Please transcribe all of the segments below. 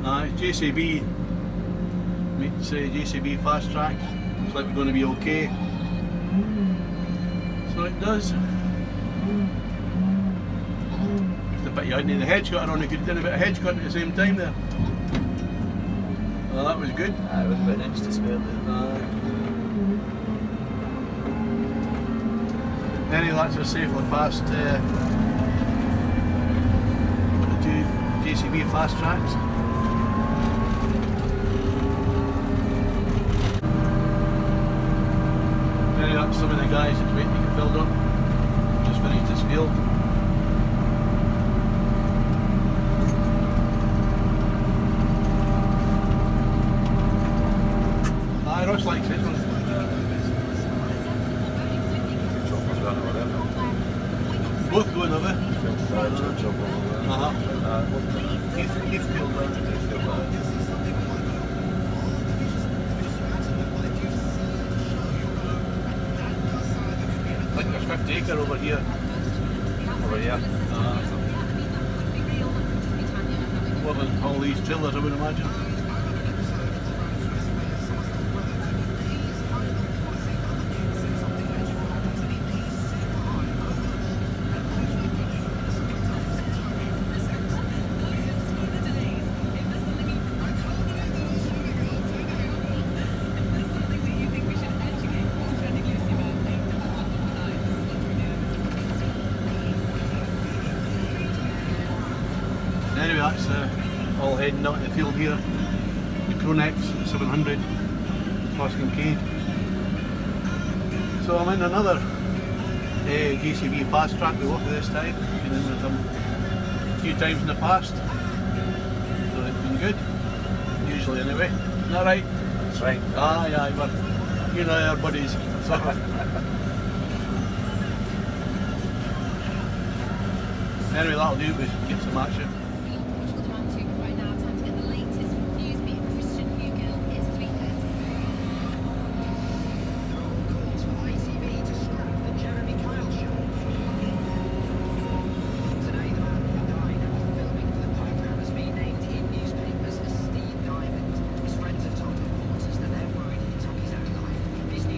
It's JCB meets JCB Fastrac. Looks like we're going to be okay. So it does. Just a bit you hadn't the hedge cutter on. You could have done a bit of hedge cutting at the same time there. Well, that was good. It was about an inch to spare there. Anyway, that's us safely past the two JCB Fastracs. Anyway, that's some of the guys that's waiting to get filled up. Just finished this field. Rush likes this one. Both going over. Heathfield. I think there's 50 acre over here. Over here. More than all these trailers, I would imagine. Anyway, that's all heading out in the field here. The Krone 700 plus Kincaid. So I'm in another JCB Fastrac we work with this time. Been in with them a few times in the past. So it's been good. Usually anyway. Isn't that right? That's right. Aye, but you know our buddies. So. Anyway, that'll do. We get some action.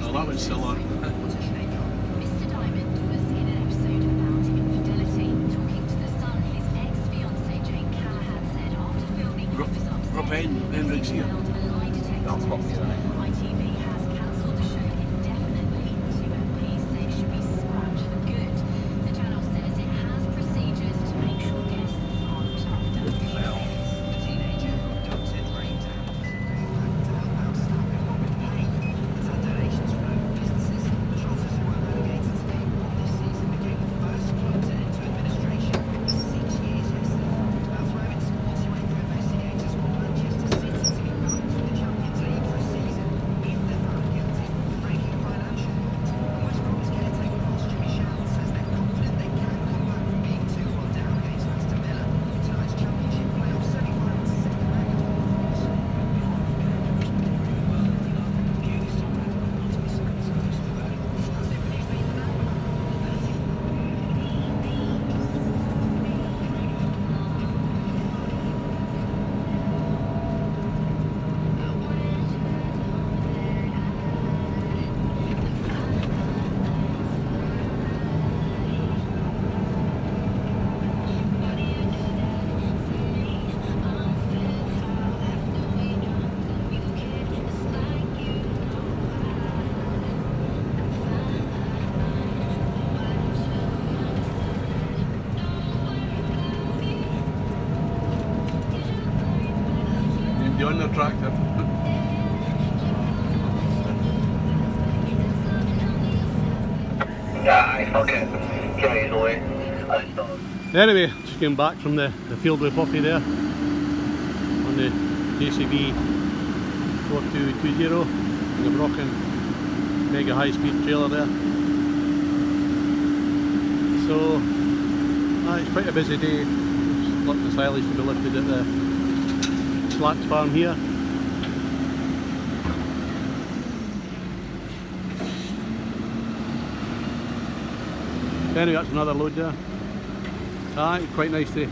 That one's still on. Mr. Diamond was in an episode about infidelity, talking to the Sun. His ex-fiancée Jane Callahan said after filming he was upset. Enrich's here. He smelled a lie detector test. ITV has cancelled the show indefinitely. Two MPs say it should be scrapped for good. The channel says it has procedures to make sure guests aren't after. The teenager adopted raped and planned to help out staff who are in pain. It's had donations from local businesses. The Trotters, who were relegated to League One this season, became the first club to enter administration over 6 years yesterday. Elsewhere in sports, UEFA investigators want Manchester City to be banned from the Champions League for a season if they're found guilty of breaking financial laws. West Brom's caretaker boss Jimmy Shannon says they're confident they can come back from being 2-1 down against Aston Villa. Tonight's Championship playoff semi-final to set the record for points. The under tractor. Okay. Carry away. Anyway, just came back from the field with Puffy there on the JCB 4220 and the Brocken mega high speed trailer there. So it's quite a busy day. There's lots of silage to be lifted at the Slats farm here. Anyway, that's another load there. Quite nice day.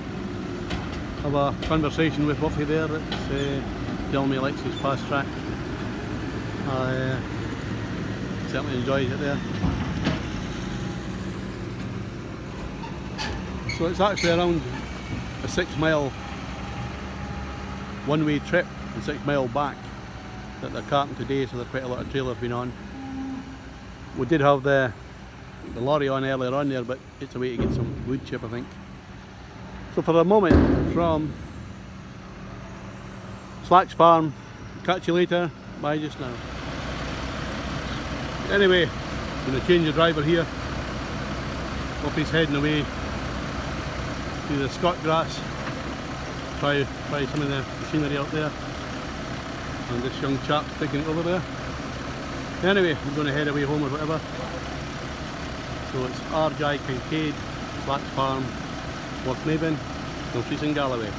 have a conversation with Wuffy there that's telling me he likes his Fastrac. Certainly enjoys it there. So it's actually around a 6 mile one-way trip and 6 mile back that they're carting today, so there's quite a lot of trailers been on. We did have the lorry on earlier on there, but it's a way to get some wood chip, I think. So for the moment, from Silage farm, catch you later, bye just now. Anyway, I'm going to change the driver here. Wuffy's heading away to the Scott grass, try some of the machinery out there, and this young chap's taking it over there. Anyway, I'm going to head away home or whatever. So it's RJ Kincaid, Silage farm, Lochmaben, Kilfreeze and Galloway.